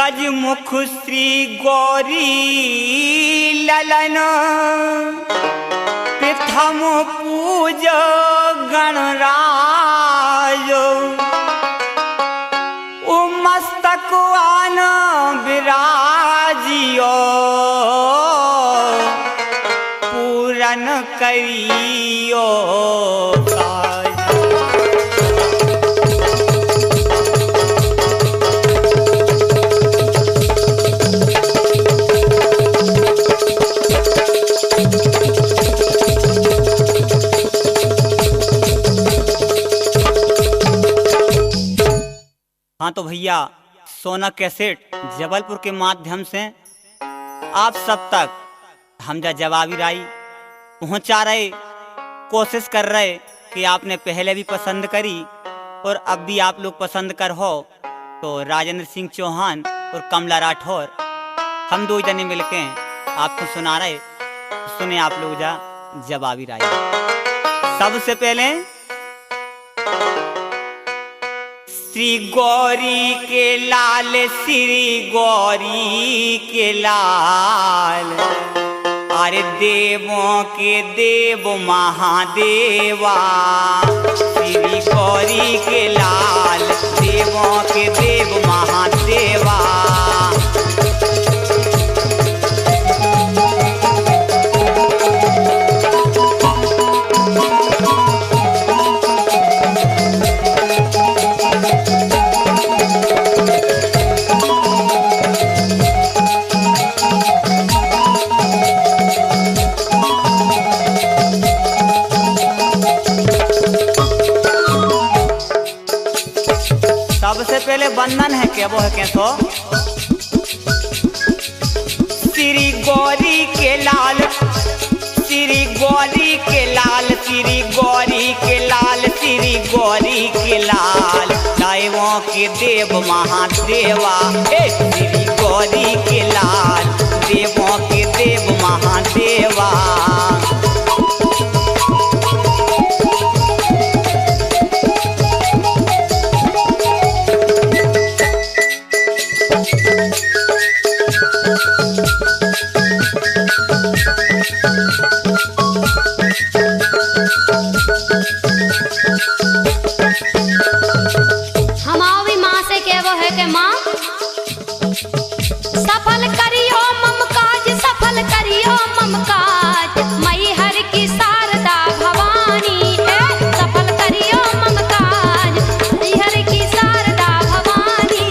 गजमुख श्री गौरी ललन प्रथम पूज गणराज मस्तकवान विराजियो पूरन करियो हाँ तो भैया सोना कैसेट जबलपुर के माध्यम से आप सब तक हम जवाबी राय पहुंचा रहे, कोशिश कर रहे कि आपने पहले भी पसंद करी और अब भी आप लोग पसंद कर हो। तो राजेंद्र सिंह चौहान और कमला राठौर हम दो जने मिलके आपको सुना रहे, सुने आप लोग जवाबी राय। सबसे पहले श्री गौरी के लाल, श्री गौरी के लाल, अरे देवों के देव महादेवा। श्री गौरी के लाल, देवों के देव महादेवा। सबसे पहले बंधन है क्या, वो है कैसो। श्री गौरी के लाल, श्री गौरी के लाल, श्री गौरी के लाल, श्री गौरी के लाल, देवों के देव महादेवा। श्री गौरी के लाल, देवों के देव महादेवा। सफल करियो मम काज, सफल करियो मम काज, मई हर की शारदा भवानी। सफल करियो मम काज, मई हर की शारदा भवानी।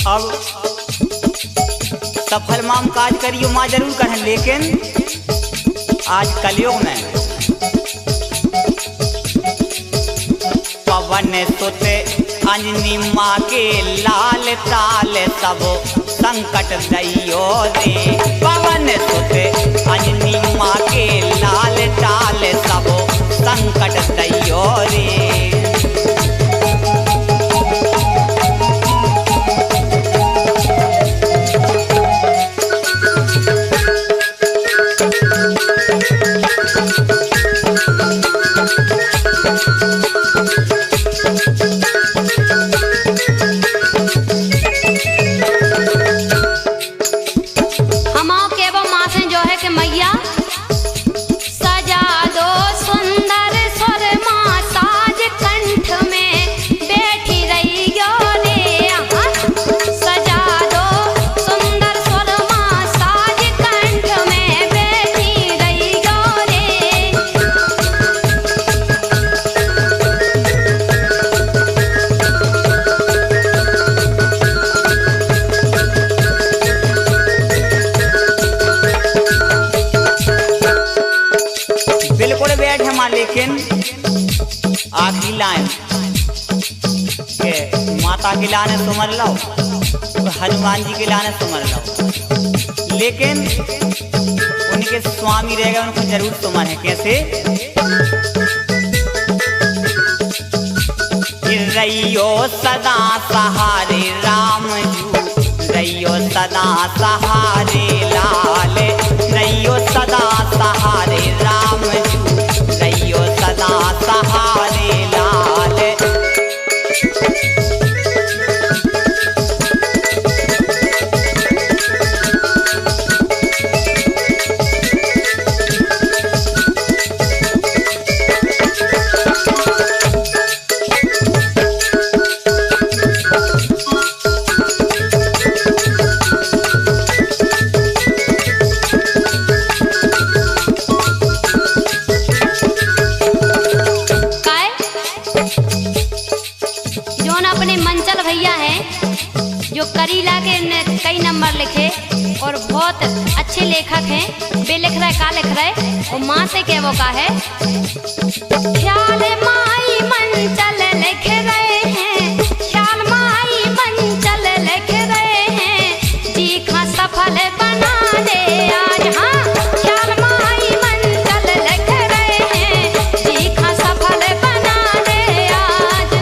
अब सफल माम काज करियो माँ जरूर करें, लेकिन आज कलयुग में पवन सुते अंजनी माँ के लाल ताल, सब संकट दैयो दे। पवन सुते अंजनी माँ के लाल ताल, सब संकट दैयो रे। मैया सजा दो सुंदर स्वर माँ साज कंठ में बैठी रहियो रे। सजा दो सुंदर स्वर माँ साज कंठ में बैठी रहियो रे। बिल्कुल बैठ है माँ, लेकिन आखिरी लाइन के माता के लाने सुमर लो, हनुमान जी के लाने सुमर लो, लेकिन उनके स्वामी रह गए, उनको जरूर सुमर है। कैसे? रैयो सदा सहारे राम जू, रैयो सदा सहारे लाल, रैयो सदा सहारे राम जू, रैयो सदा सहारे लाल। जो करीला के कई नंबर लिखे और बहुत अच्छे लेखक हैं। वे लिख रहे का लिख रहे और माँ से क्या वो का है, ख्याल माई मंचल लिख रहे हैं, ख्याल माई मंचल लिख रहे हैं, जीखा सफल बना दे आज। हाँ, ख्याल माई मंचल लिख रहे हैं, जीखा सफल बना दे आज।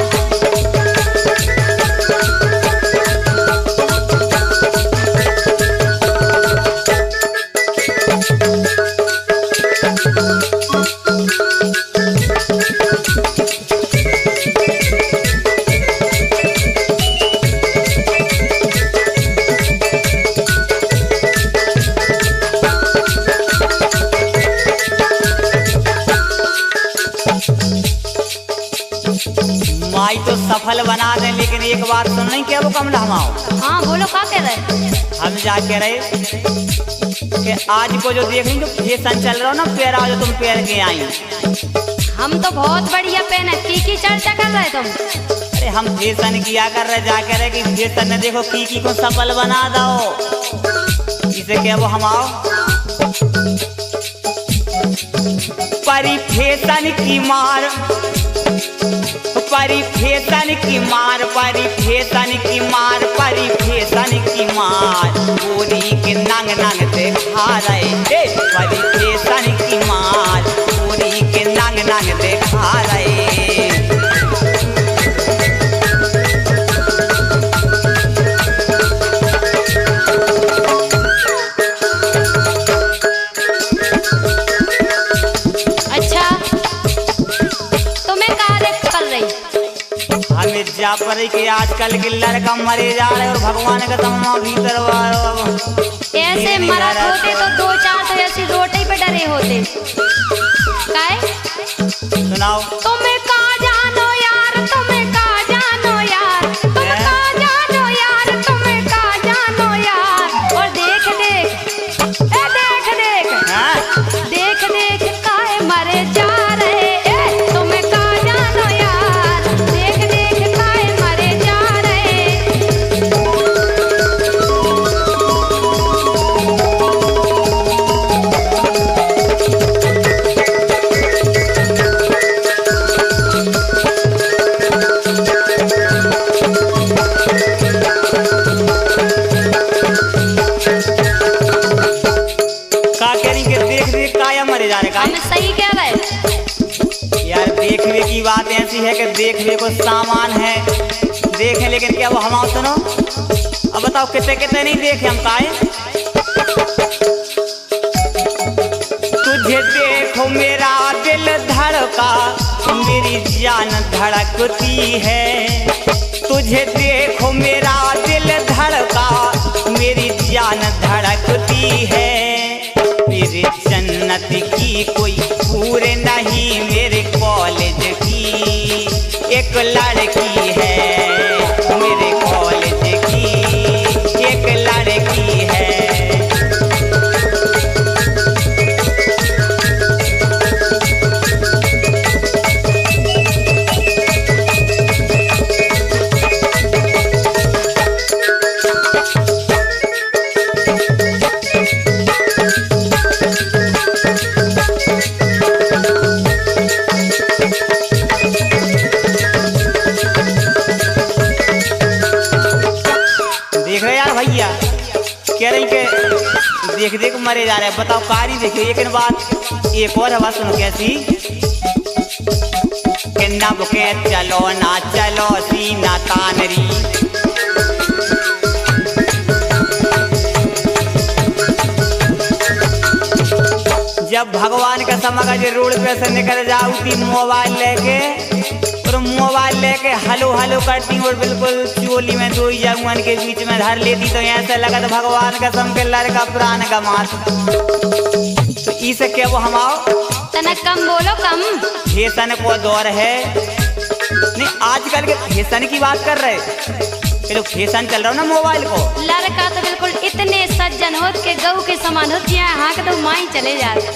माई तो सफल बना दे, लेकिन एक बात सुन नहीं क्या वो कम लहमाओ। हाँ बोलो, का कह रहे? हम जा कह रहे कि आज को जो देख रही, जो फैशन चल रहा हो ना पैरा, जो तुम पैर के आई, हम तो बहुत बढ़िया पहन है। की चर्चा कर रहे तुम? अरे हम फैशन किया कर रहे, जा कह रहे कि फैशन ने देखो की को सफल बना दो। इसे क्या वो हम आओ परी फैशन की मार, परी फैशन की मार, परी फैशन की मार, परी फैशन की मार, पूरी के नंग नंग देखा रहे। परी फैशन की मार, पूरी के नंग नंग देखा रहे। अच्छा, तुम्हें कहा कर रही? हमें जा पर कि आजकल के लड़का मरे जा रहे और भगवान का तमाम भीतर ऐसे मरद होते तो दो चार तो ऐसी रोटी पे डरे होते। काय? सुनाओ। तुम्हें कहा जानो यार, तुम्हें कहा जानो यार, तुम्हें कहा जानो यार, तुम्हें कहा जानो यार। और देख देख, ए देख देख, देख देख काहे मरे जा रहे। तुम्हें कहा जानो यार, देख देख काहे मरे जा रहे। हम सही कह रहे यार। देखने की बात ऐसी है कि देखने को सामान है, देखें लेकिन क्या वो हम सुनो। अब बताओ कितने कितने नहीं देखे हम काहे। तुझे देखो मेरा दिल धड़का, मेरी जान धड़कती है। तुझे देखो मेरा दिल धड़का, मेरी जान धड़कती है। मेरे जन्नत की कोई पूरे नहीं, मेरे कॉलेज की एक लड़की है, मेरे कॉलेज की एक लड़की है। देख देख मरे जा रहे हैं। बताओ कारी देखियो। एक बात एक और हवा सुनो कैसी कि नब के चलो ना चलो सीना तानरी। जब भगवान का समझ रोड पे से निकल जाऊ थी मोबाइल लेके हलो हलो करती और बिल्कुल चोली में दो जगुअन के बीच में धर लेती तो ऐसा लगा तो भगवान का सम के लड़का प्राण का मात। तो इसे क्या वो हम आओ तना कम बोलो कम। फैशन को दौर है नहीं आजकल के फैशन की बात कर रहे तो फैशन चल रहा हो ना मोबाइल को। लड़का तो बिल्कुल इतने सज्जन होत के गऊ के समान होती है। हाँ के तो माई चले जाते।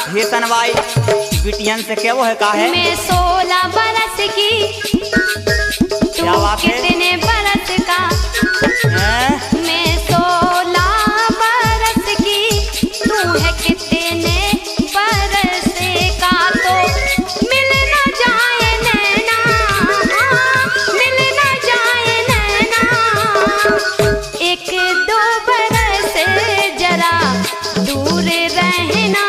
फैशन भाई बिटियन से क्या वो है का है। मैं 16 बरस की क्या तू बात है? कितने बरस का। हैं? मैं 16 बरस की तू है कितने बरस का। तो मिल ना जाए नैना मिल ना जाए नैना। 1-2 बरस जरा दूर रहना।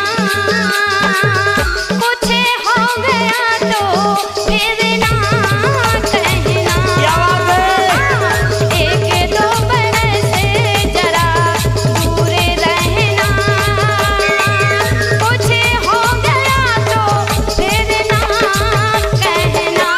कुछ हो गया तो फिर ना कहना। क्या बात है? 1-2 बरस जरा दूर रहना। कुछ हो गया तो फिर ना कहना।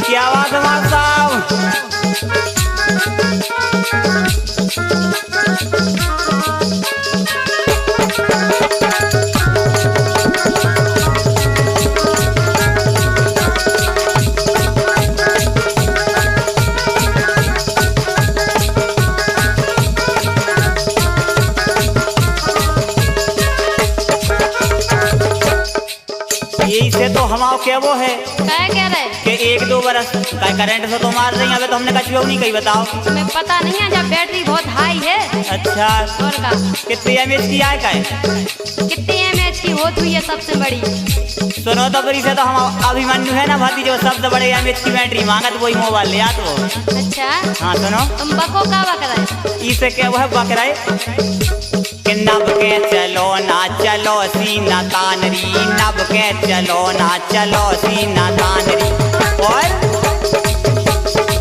क्या बात है मार साहब। यही से तो हमारा क्या वो है क्या कह रहे? कि 1-2 बरस का करंट से तो मार रही है। तो हमने कहा नहीं कही बताओ। तुम्हें पता नहीं है जब बैटरी बहुत हाई है। अच्छा और का कितने एमएच की आए का है? कितने mAh की होती हुई है सबसे बड़ी। सुनो तो फिर से तो हम अभिमन्यु है ना भाती जो सबसे बड़े एमएच की बैटरी मांगा तो वही मोबाइल ले आत वो। अच्छा हाँ सुनो तुम बको का बकरा इसे क्या वो है बकराए कि नब के चलो ना चलो सीना तानरी। नब के चलो ना चलो सीना तानरी। और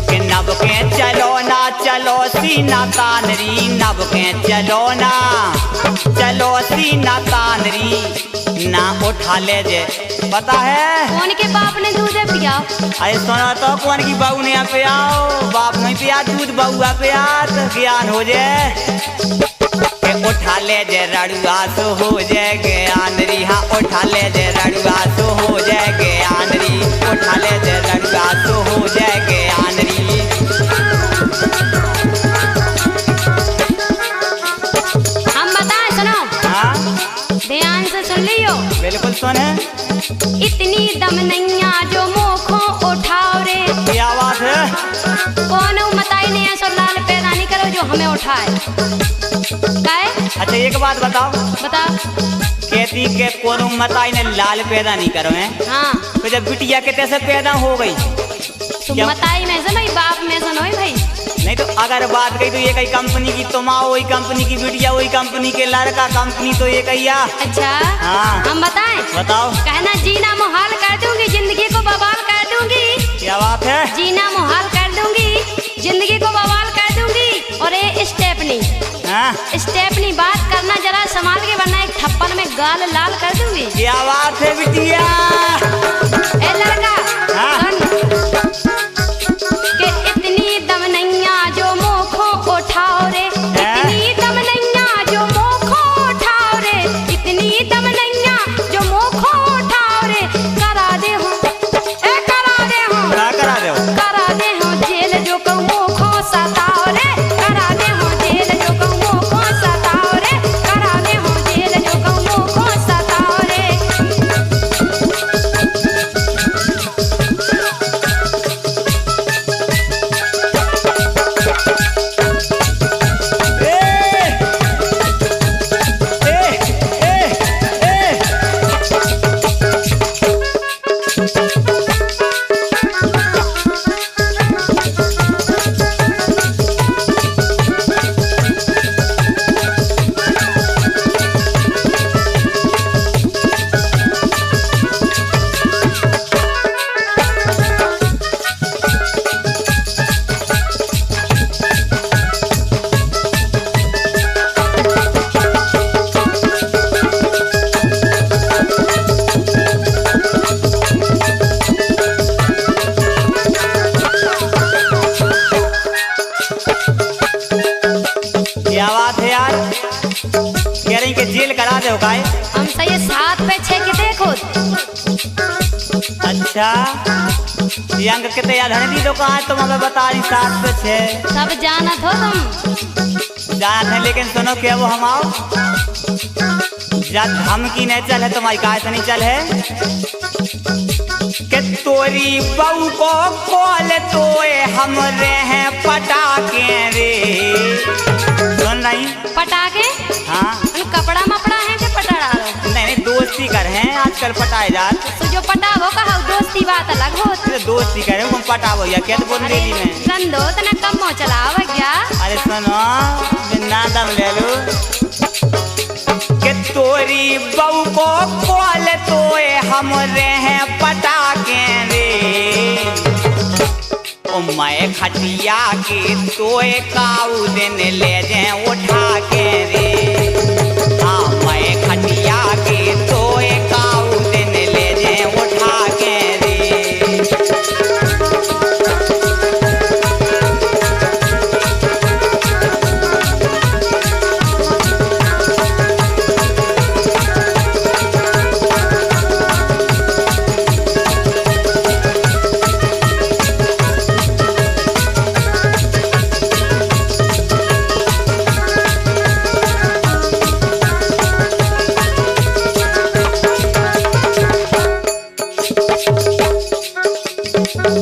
कि नब के चलो ना चलो सीना तानरी। नब के चलो ना चलो सीना तानरी। ना उठा ले जे पता है। कौन के बाप ने दूध पिया। अरे सुना तो कौन की बहू ने पे आओ बाप नहीं पिया दूध बउआ पे आत ज्ञान हो जाए। उठा ले जे रड़ुआ सो हो जाए ज्ञानरी। हाँ उठा ले जे रड़ुआ सो हो जाए ज्ञानरी। उठा ले जे रड़ुआ सो हो जाए ज्ञानरी। हम बताएं सुनो हाँ ध्यान से सुन लियो। बिल्कुल सुने। इतनी दम नैया जो मोखों उठाओ रे। क्या बात है? कौन मताई ने ऐसा लाल पैदा नहीं करो जो हमें उठाए। काय अच्छा एक बात बताओ बता। कहती के कौन मताई ने लाल पैदा नहीं करो है। हाँ तो जब बिटिया के कैसे पैदा हो गई। तुम क्या? मताई में से नहीं बाप में से नहीं भाई। नहीं तो अगर बात कही तो ये कई कंपनी की तुम आओ वही कंपनी की बिटिया वही कंपनी के लड़का कंपनी तो ये कही आ। अच्छा हाँ। हम बताएं बताओ कहना जीना मुहाल कर दूंगी जिंदगी को बवाल कर दूंगी। क्या बात है? जीना मुहाल कर दूंगी जिंदगी को बवाल कर दूंगी। और ये स्टेपनी हाँ स्टेपनी बात करना जरा संभाल के वरना एक थप्पड़ में गाल लाल कर दूंगी। क्या बात है बिटिया। ए लड़का हाँ। सुन के इतनी दम नैया जो मोखो उठाओ रे, इतनी दम नैया जो मोखो उठाओ रे, इतनी दम नैया जो मोखो उठाओ रे, करा दे हो ए करा दे हो, क्या करा दे हो? करा दे हो जेल जो कहूँ मोखो सताओ रे, करा दे हो जेल जो कहूँ मोखो सताओ रे, करा दे हो जेल जो कहूँ मोखो सताओ रे। क्या बात है यार, कह रही कि जेल करा दे हो काहे? हम सही 7 पे 6 के देखो। अच्छा ये अंक के तैयार होने दी तो कहाँ तुम हमें बता रही 7 पे 6 सब जानत हो तुम। जान है, लेकिन सुनो क्या वो हम आओ जब धमकी नहीं चल है तुम्हारी काहे से नहीं चल है कि तोरी बहू को कॉल तोए हमरे हैं पटाके रे। सुन रही? पटाखे हाँ उन कपड़ा मपड़ा है के पटा डालो। नहीं नहीं दोस्ती कर हैं आजकल पटाए जात। तो जो पटावो कहा दोस्ती बात अलग हो। अरे दोस्ती करे तुम पटावो या क्या तो बोल रही मैं। रंदो तना कम हो चलावा क्या। अरे सुनो ना दम ले लो कि तोरी बहू को कॉल तोए हमरे हैं पटाके रे। ओ मैं खटिया के तोए काऊ दिन ले जाए उठा के रे। हाँ मैं खटिया के तोए काऊ दिन ले जाए उठा के रे।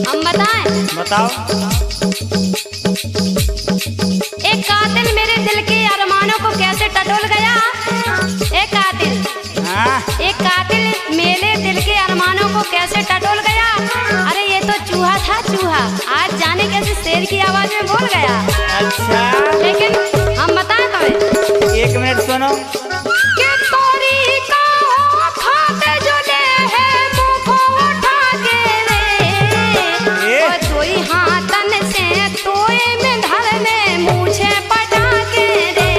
हम बताएं। बताओ। एक कातिल मेरे दिल के अरमानों को कैसे टटोल गया। एक कातिल हाँ एक कातिल मेरे दिल के अरमानों को कैसे टटोल गया। अरे ये तो चूहा था चूहा, आज जाने कैसे शेर की आवाज में बोल गया। अच्छा लेकिन हम बताएं तुम्हें। 1 मिनट सुनो। कि तोरी का खाते जो ले है मुँह को उठा के रे। ओ तोई हाथन से तोए में धरने मूछे पटा के रे।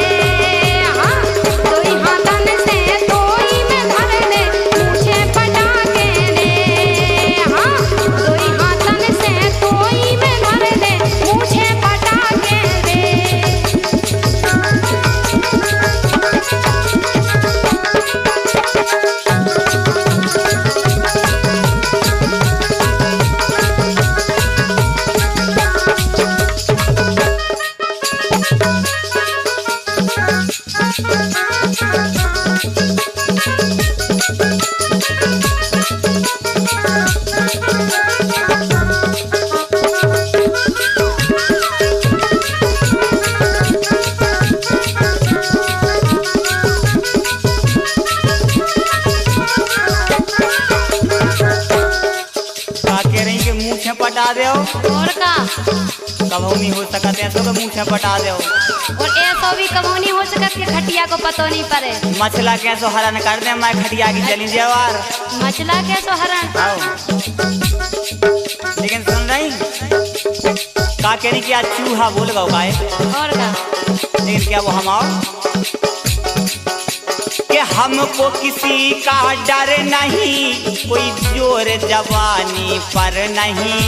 हाँ तोई हाथन से तोई में धरने मूछे पटा के रे। हाँ तोई हाथन से तोई में धरने मूछे पटा के रे। का कह रही कि मुँह से पटा दे और का कबहू नहीं हो सकते ऐसो तो मुँह से पटा दे। और ऐसा भी कबो नहीं हो सकत कि खटिया को पतो नहीं पड़े। मछला कैसो हरण कर दे मैं खटिया की चली जेवार। मछला कैसो हरण। आओ लेकिन सुन रही का कह रही कि आज चूहा बोल गो गाय। और का लेकिन क्या वो हम आओ कि हमको किसी का डर नहीं, कोई जोर जवानी पर नहीं।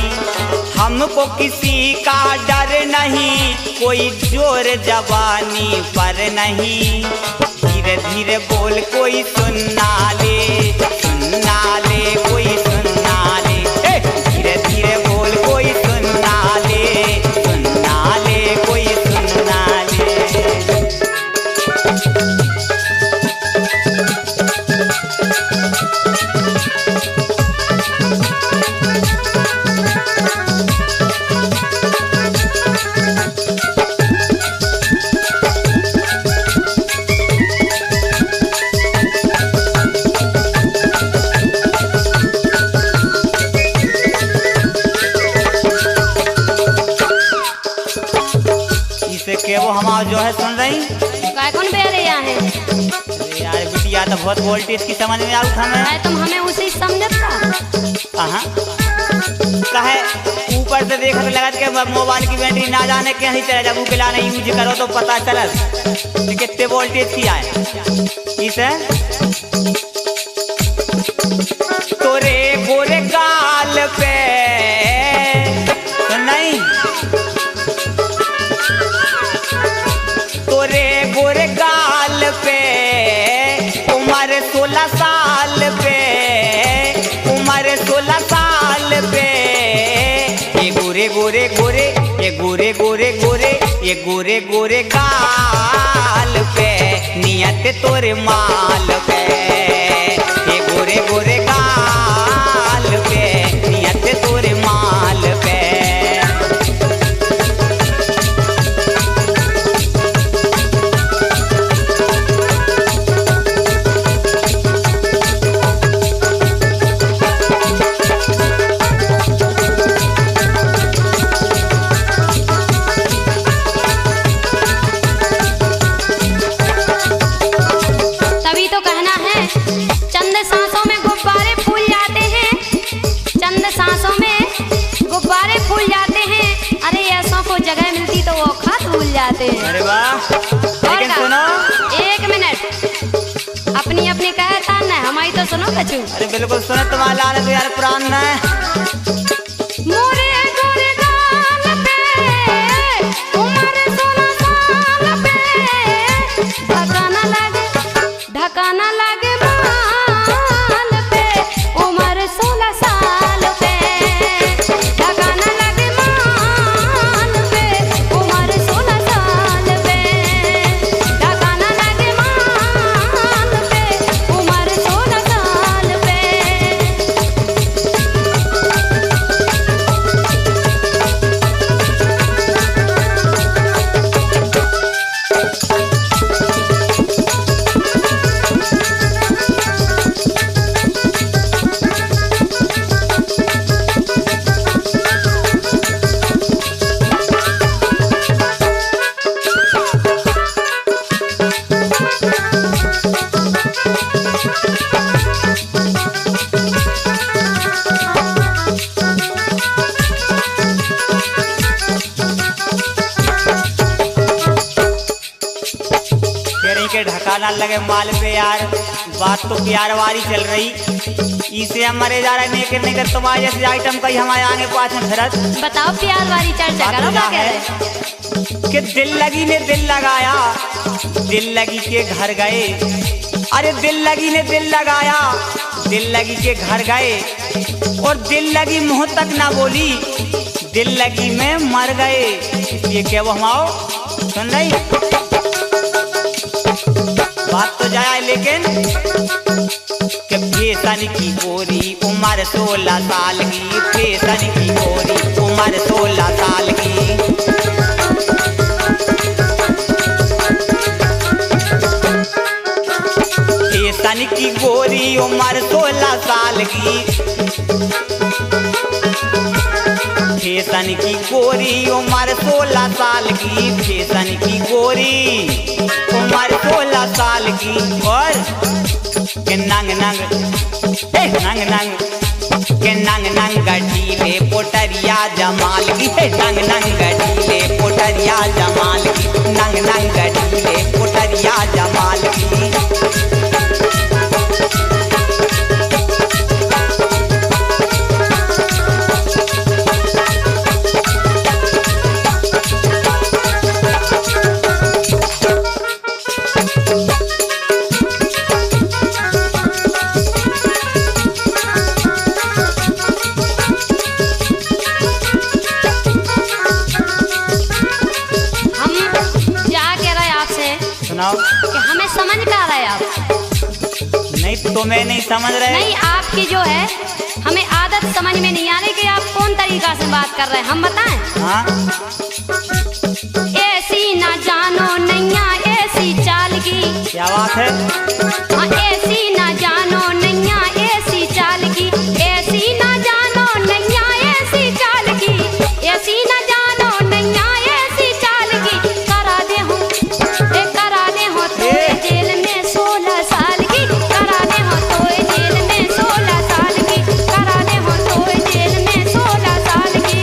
हमको किसी का डर नहीं, कोई जोर जवानी पर नहीं। धीरे धीरे बोल कोई सुनना ले, सुनना ले कोई सुनना ले। धीरे धीरे बोल कोई सुनना ले, सुनना ले कोई सुनना ले। के वो हमारा जो है सुन रही कौन बेरे यहाँ है? यार बिटिया तो बहुत वोल्टेज की समझ में आउट हमें। तुम हमें उसी समझत का कहे ऊपर से देखा तो लगा कि मोबाइल की बैटरी ना जाने कहीं चले जब उकेला नहीं यूज करो तो पता चला कितने वोल्टेज की आए। इसे तोरे गोरे गाल पे नहीं, तोरे गोरे गाल पे उम्र 16 साल पे, उम्र 16 साल पे। ये गोरे गोरे गोरे, ये गोरे गोरे गोरे, ये गोरे गोरे गाल पे नियत तोरे माल पे। ये गोरे गोरे गाल पे नियत तोरे माल पे। जगह मिलती तो वो खास भूल जाते हैं। अरे वाह, लेकिन सुनो 1 मिनट अपनी अपनी कहता न हमारी तो सुनो कछु। अरे बिल्कुल सुनो, तुम्हारा लाल तो यार पुरान है। मोरे गोरे गाल पे उम्र 16 साल पे, ढकाना लागे माल पे उम्र 16 साल पे, ढकाना लागे माल पे उम्र 16 साल पे, ढकाना लागे माल पे उम्र 16 साल पे। के ढकाना लगे माल पे यार, बात तो प्यार वाली चल रही। इसे हम मरे जा रहे नहीं कर तुम्हारे जैसे आइटम कहीं हमारे आगे पास में फिरत। बताओ प्यार वाली चर्चा करो, क्या कह रहे? कि दिल लगी ने दिल लगाया, दिल लगी के घर गए। अरे दिल लगी ने दिल लगाया, दिल लगी के घर गए, और दिल लगी मुंह तक ना बोली, दिल लगी में मर गए। इसलिए क्या वो हम आओ सुन रही बात तो जाए, लेकिन कि फैशन की गोरी उम्र 16 साल की, फैशन की गोरी उम्र 16 साल की। फैशन की गोरी उम्र 16 साल की, फैशन की गोरी उम्र 16 साल की, फैशन की गोरी उम्र 16 साल की। और के नंग नंग नंग नंग के नंग नंग गठीले पोटरिया जमाल की, नंग नंग गठीले पोटरिया जमाल की, नंग नंग गठीले पोटरिया जमाल की। सुनाओ। कि हमें समझ का रहे आप। नहीं तुम्हें नहीं समझ रहे। नहीं, आपकी जो है हमें आदत समझ में नहीं आ रही कि आप कौन तरीका से बात कर रहे हैं, हम बताएं। हाँ ऐसी ना जानो नैया ऐसी चाल की। क्या बात है। हाँ, ऐसी ना जानो नैया ऐसी चाल की, ऐसी ना जानो नैया ऐसी चाल की, ऐसी ना जानो नैया ऐसी चाल की। करा दे हो तो जेल में 16 साल की, करा दे हो तो जेल में 16 साल की, करा दे हो तो जेल में 16 साल की।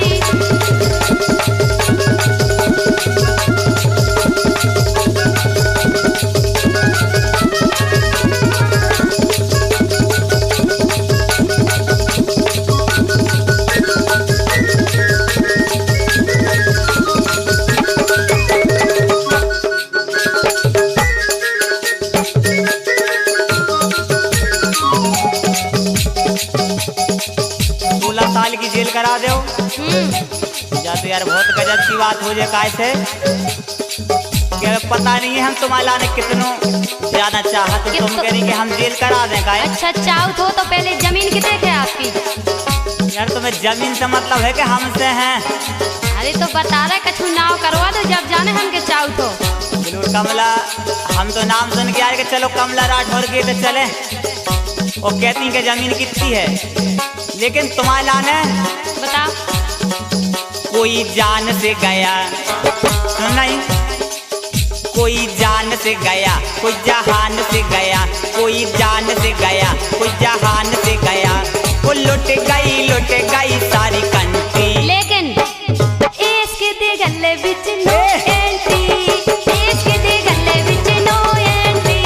साल की जेल करा दो। या तो यार बहुत गजब की बात हो जाए कैसे क्या पता नहीं है। हम तुम्हारे लाने कितनों ज्यादा चाहत तुम कह रही कि हम जेल करा दें का। अच्छा चाहो तो पहले जमीन कितने थे आपकी? यार तुम्हें जमीन से मतलब है कि हमसे हैं। अरे तो बता रहे कछु नाव करवा दो जब जाने हम के चाहो तो। जरूर कमला, हम तो नाम सुन के आए कि चलो कमला राठौर के तो चले। वो कहती कि जमीन कितनी है, लेकिन तुम्हारे लाने बताओ। कोई जान से गया नहीं, कोई जान से गया, कोई जहान से गया, कोई जान से गया, कोई जहान से गया। वो लुट गई सारी कंट्री। लेकिन इसके दे गले बिच नो एंट्री, इसके दे गले बिच नो एंट्री,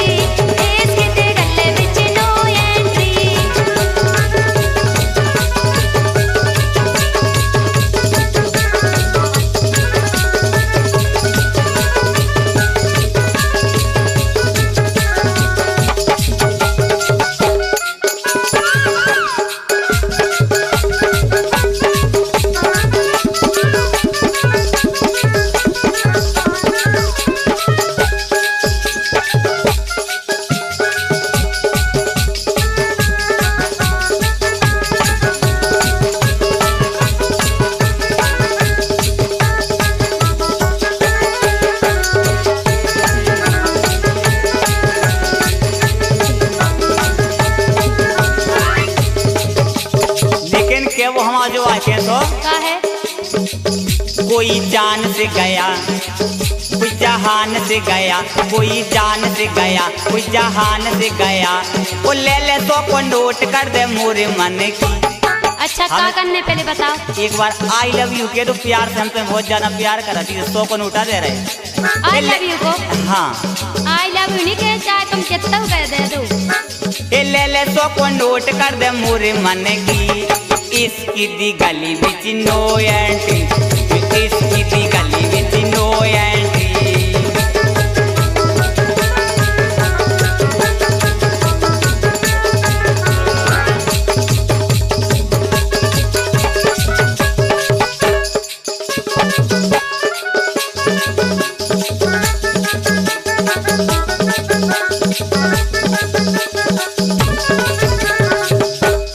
इसके दे गले बिच नो एंट्री। वो हमारा जो आके तो का है? कोई जान से गया, कोई जहान से गया, कोई जान से गया, कोई जहान से गया। वो ले तो को नोट कर दे मोरे मन की। अच्छा क्या करने पहले बताओ। एक बार आई लव यू के तो प्यार से हम पे बहुत ज्यादा प्यार कराती है, 100 को नोटा दे रहे। आई लव यू को? हाँ आई लव यू नहीं कहे, चाहे तुम कितना कह दे दो। ले 100 को नोट कर दे मोरे मन की। इसकी दी गली बिच नो एंट्री, इसकी दी गली बिच no entry.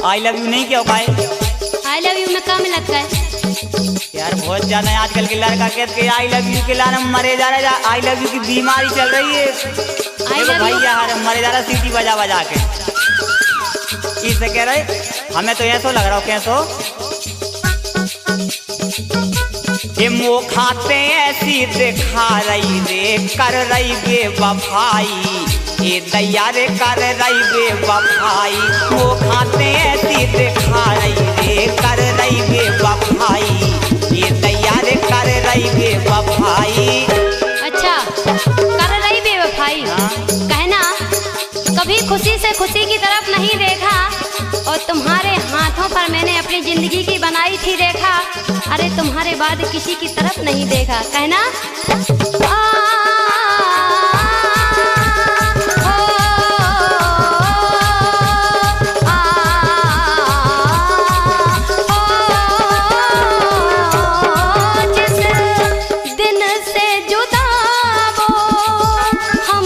I love you नहीं क्या पाए? आई लव यू में क्या मिलत है यार? बहुत ज्यादा आजकल के लड़का कहते कि आई लव यू के लाने मरे जा रहे। आई लव यू की बीमारी चल रही है। भैया यार मरे जा रहा सीटी बजा बजा के। इससे कह रहे हमें तो ऐसा लग रहा हो कैसो ये मो खाते ऐसी दिखा रही रे, कर रही बेवफाई। ये दैया रे कर रही बेवफाई। वो खाते ऐसी दिखा रही रे, कर रही बेवफाई। ये दैया रे कर रही बेवफाई। अच्छा कर रही बेवफाई। कहना कभी खुशी से खुशी की तरफ नहीं देखा, और तुम्हारे हाथों पर मैंने अपनी जिंदगी की बनाई थी रेखा। अरे तुम्हारे बाद किसी की तरफ नहीं देखा। कहना जिस दिन से जुदा वो हम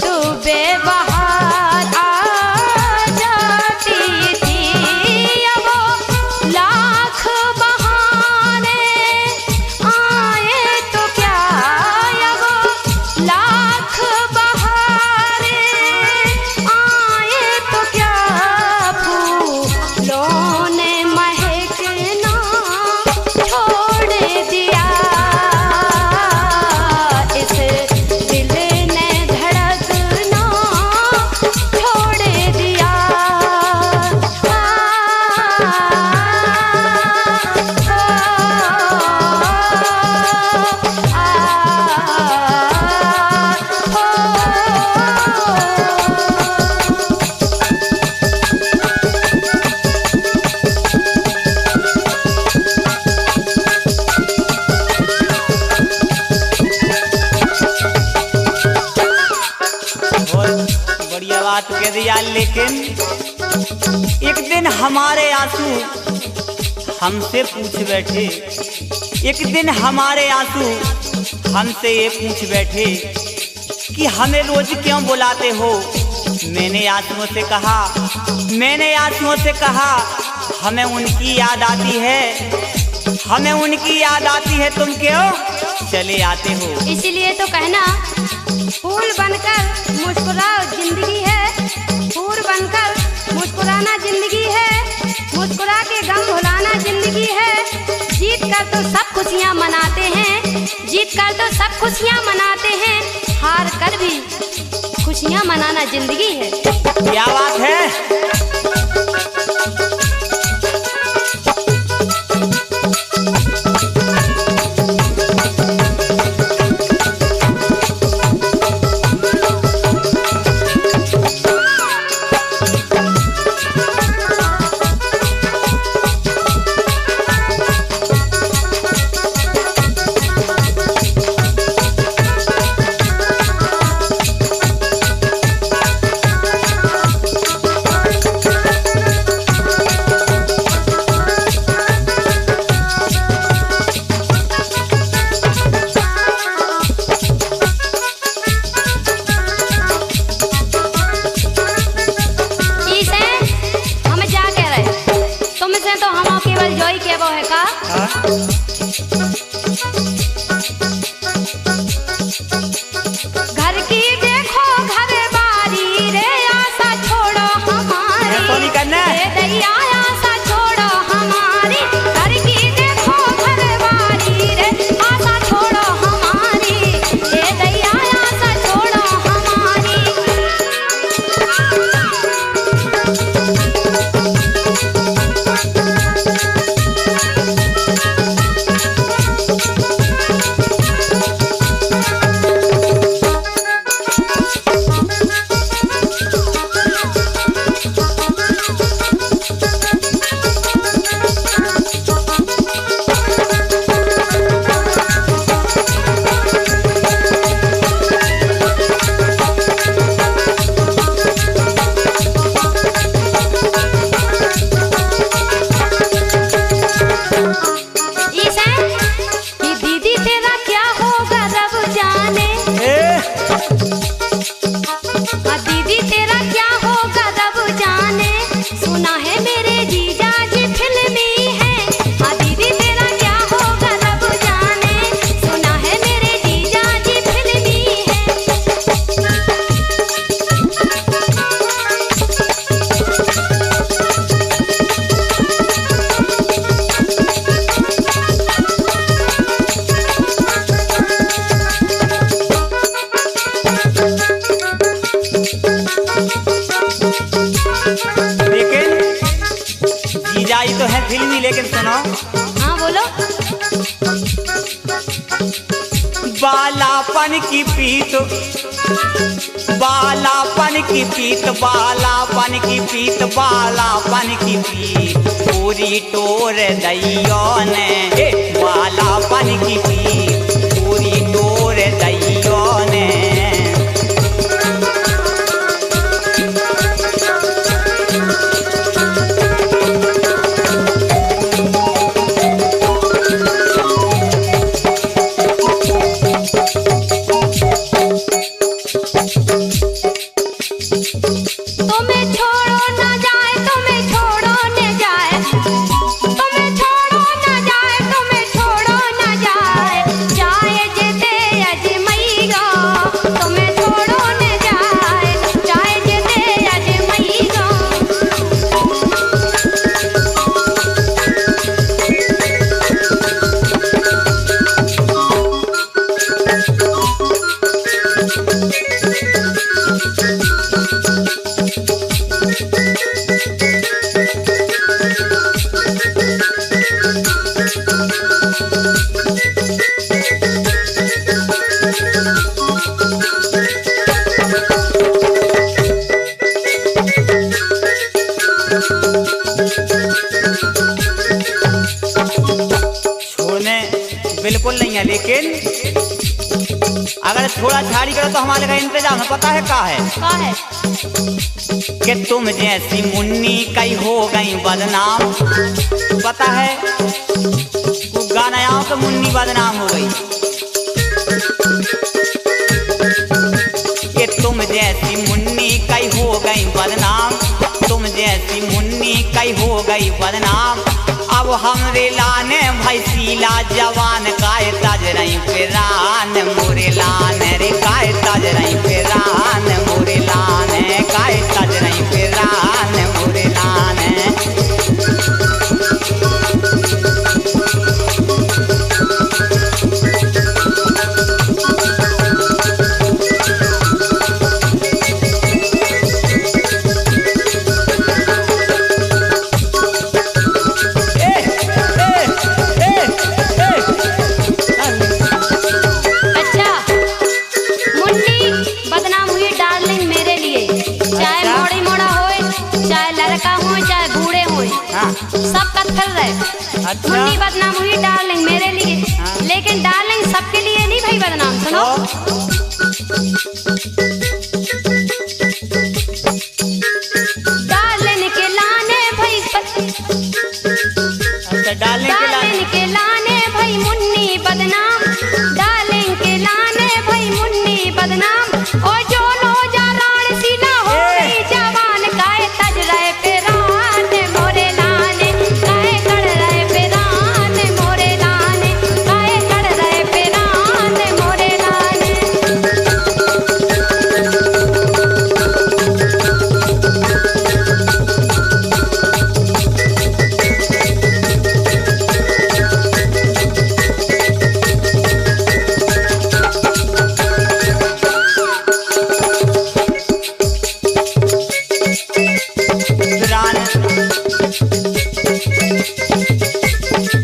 तू बेबहार आ जाती थी। अब वो लाख बहाने आए तो क्या, अब वो लाख बहाने आए तो क्या, फूलों ने महकना छोड़ दिया, इस दिल ने धड़कना छोड़ दिया। बहुत बढ़िया बात कह दिया, लेकिन एक दिन हमारे आंसू हमसे पूछ बैठे, एक दिन हमारे आंसू हमसे ये पूछ बैठे कि हमें रोज क्यों बुलाते हो। मैंने आंसुओं से कहा, मैंने आंसुओं से कहा, हमें उनकी याद आती है, हमें उनकी याद आती है, तुम क्यों चले आते हो। इसीलिए तो कहना फूल बनकर मुस्कुराओ जिंदगी है, फूल बनकर मुस्कुराना जिंदगी है, मुस्कुरा के गम भुलाना जिंदगी है। जीत कर तो सब खुशियाँ मनाते हैं, जीत कर तो सब खुशियाँ मनाते हैं, हार कर भी खुशियाँ मनाना जिंदगी है। क्या बात है। तो हम केवल जोई के वो है का घर की देखो घर बारी रे, आशा छोड़ो हमारी, दैया आशा छोड़ो हमारी, घर की देखो घर बारी रे, आशा छोड़ो हमारी, दैया आशा छोड़ो हमारी। दीदी तेरा क्या होगा रब जाने, सुना है मेरे जीजा जी फिल्मी है। दीदी तेरा क्या होगा रब जाने, सुना है मेरे जीजा जी फिल्मी है। जीजाई तो है फिल्मी, लेकिन सुनो। हाँ बोलो। बालापन की पीत, बालापन की पीत, बालापन की पीत, बालापन की पीत पूरी टोर दैयों ने, बालापन की पीत पूरी टोर दैयों ने। छोड़ने बिल्कुल नहीं है, लेकिन अगर थोड़ा झाड़ी करो तो हमारे का इंतजाम है। पता है का है कि तुम जैसी मुन्नी कई हो गई बदनाम। पता है वो गाना आओ तो मुन्नी बदनाम हो गई। कि तुम जैसी मुन्नी कई हो गई बदनाम, तुम जैसी मुन्नी कई हो गई बदनाम। अब हमरे लाने भाई सीला जवान काय ताज रही फिरान मोरे लान रे काय ताज रही फिरान मोरे लान काय ताज रही फिरान मोरे लान। सब कत्थल रहे। अच्छा। मुन्नी बदनाम हुई डार्लिंग मेरे लिए। हाँ। लेकिन डार्लिंग सबके लिए नहीं भाई बदनाम। सुनो डार्लिंग के लाने भाई अच्छा डार्लिंग के लाने भाई मुन्नी बदनाम। डार्लिंग के लाने भाई मुन्नी बदनाम। और जो लो जा राण सीला हो गई जवान काय तज रहे फिरान मोरे लाने काय कड़ रहे फिरान मोरे लाने काय कड़ रहे फिरान मोरे लाने।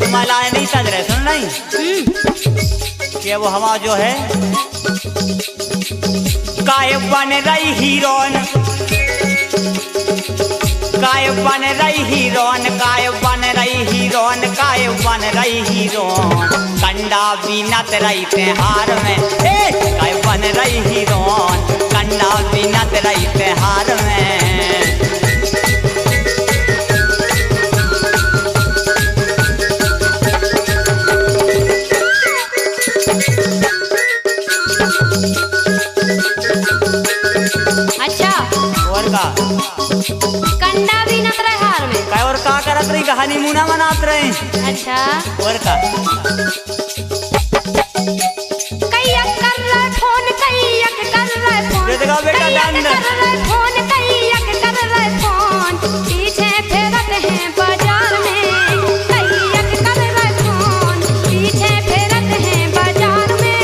तुम्हारा नहीं सज रहे, सुन नहीं कि वो हवा जो है काय बन रही हीरोन, काय बन रही हीरोन, काय बन रही हीरोन, काय बन रही हीरोन। कंडा बीनत रही त्योहार में काय बन रही हीरोन, कंडा बीनत रही त्योहार में। अच्छा और का कंडा भी नत रहे हार में। काय और का करत रही कहानी मुना मनात रहे। अच्छा और का कैयक कर रहे फोन कैयक कर रहे फोन ये देखो बेटा कैयक डांड। कर रहे फोन कैयक कर रहे फोन। पीछे फेरत हैं बाजार में कैयक कर रहे फोन। पीछे फेरत हैं बाजार में।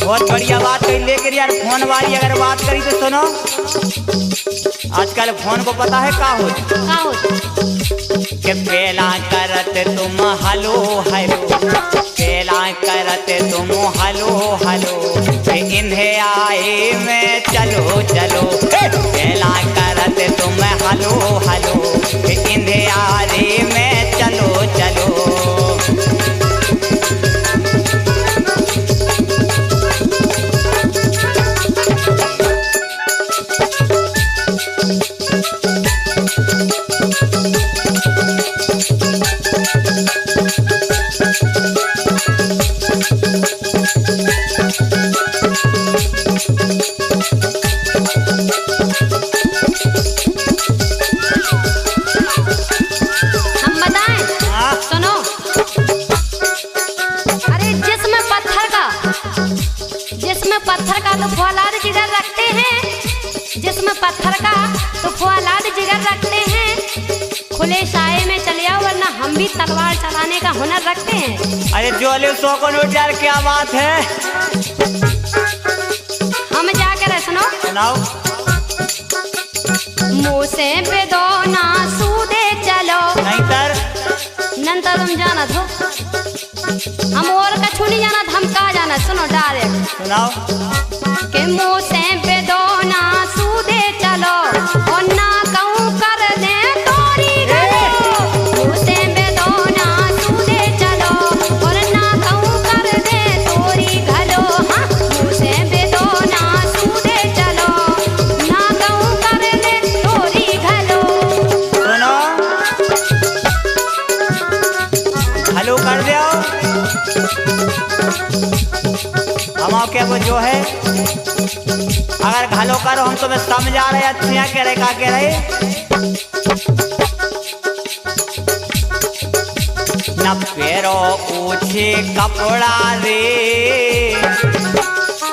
बहुत बढ़िया बात कही, लेकिन यार फोन वाली अगर बात करी तो सुनो, आजकल फोन को पता है का हो कि पहला करत तुम हलो हलो, पहला करत तुम हलो हलो, इन्हें आए में चलो चलो। पहला करत तुम हलो हलो, इन्हें आए में चलो चलो। हम बताएं? हाँ। सुनो अरे जिसमें पत्थर का तो फौलाद जिगर रखते हैं। जिसमें पत्थर का तो फौलाद जिगर रखते हैं। खुले साए में चले आओ वरना हम भी तलवार चलाने का हुनर रखते हैं। अरे जोले 100 को नोट यार, क्या बात है। हम क्या करें सुनो सुनाओ। मुँह से बेदोना सूदे चलो। नहीं तर नंतर तुम जाना हो, हम और कछु नहीं जाना, हम कहा जाना, सुनो डायरेक्ट सुनाओ। के मुँह से बेदोना सूदे चलो और ना कहूँ कर दे तोरी घलो। मुँह से बेदोना सूदे चलो और ना कहूँ कर दे तोरी घलो। हाँ, मुँह से बेदोना सूदे चलो, ना कहूँ कर दे तोरी घलो। सुनो, हेलो कर दो हम क्या वो जो है, अगर घलो करो हम तुम्हें समझा रहे अच्छियाँ कह रहे, का कह रहे। न पेरो ऊँचे कपड़ा रे,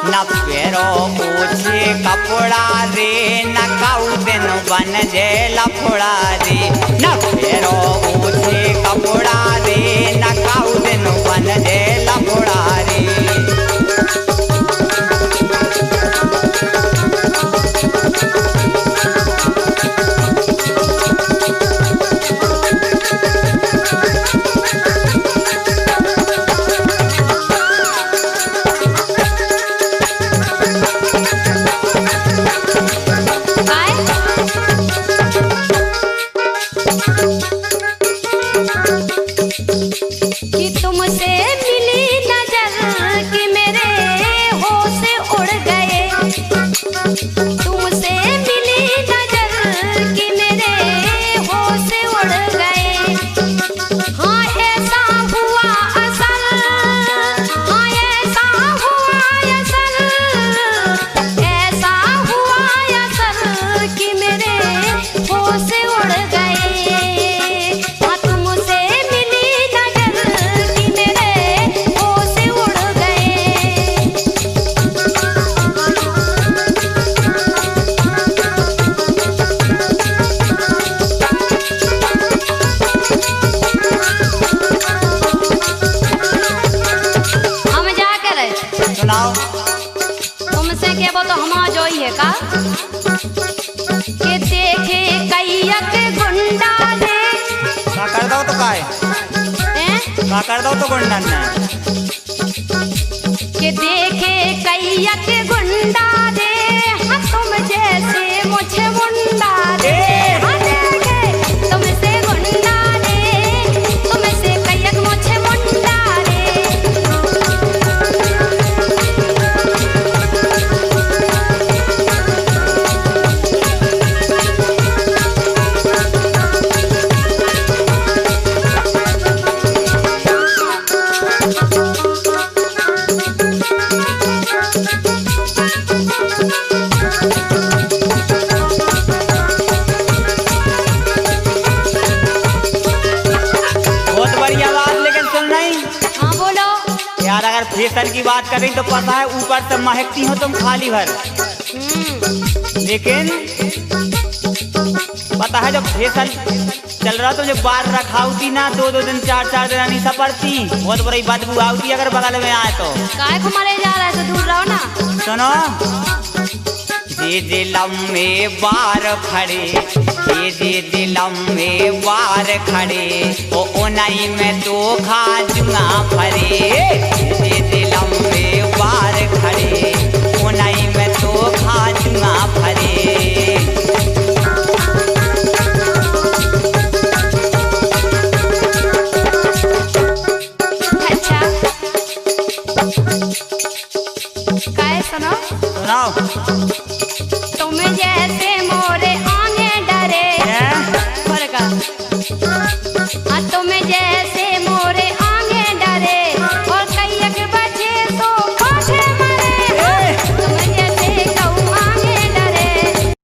न पेरो ऊँचे कपड़ा रे, न काऊ दिन बन जे लफड़ा रे। न पेरो ऊँचे कपड़ा रे, न काऊ दिन बन जे लफड़ा रे। कि तुमसे मिली नजर कि मेरे होश उड़ गए। तुमसे मिली नजर कि मेरे होश उड़ गए। हाँ ऐसा हुआ असल, हाँ ऐसा हुआ असल, ऐसा हुआ असल कि मेरे होश उड़ गए। हाँ तुमसे मिली नजर कि मेरे होश उड़ गए। हम जा कर सुनाओ। तुमसे क्या वो तो हमा जो ही है का के देखे कैयक गुंडा दे। का कर दो तो काय, हैं? का कर दो तो गुंडन ने। के देखे कैयक गुंडा दे, हाँ तुम जैसे मुझे मुंडा दे। हाँ देखे तुमसे गुंडा दे, तुमसे कैयक मुझे मुंडा दे। बहुत बढ़िया बात, लेकिन सुन नहीं हाँ बोलो। यार, अगर फैशन की बात करें तो पता है ऊपर से महकती हो तुम खाली भर, लेकिन पता है जब फैशन चल रहा तो जब बार रखाउती ना 2-2 दिन 4-4 दिन नहीं सपरती, बहुत बड़ी बदबू आती अगर बगल में आए तो। काय को मारे जा रहा है तो दूर रहो ना। सुनो, जे लम्बे बार खड़े, जे लम्बे बार खड़े, ओ ओनाई में तो खाजुआ फरे।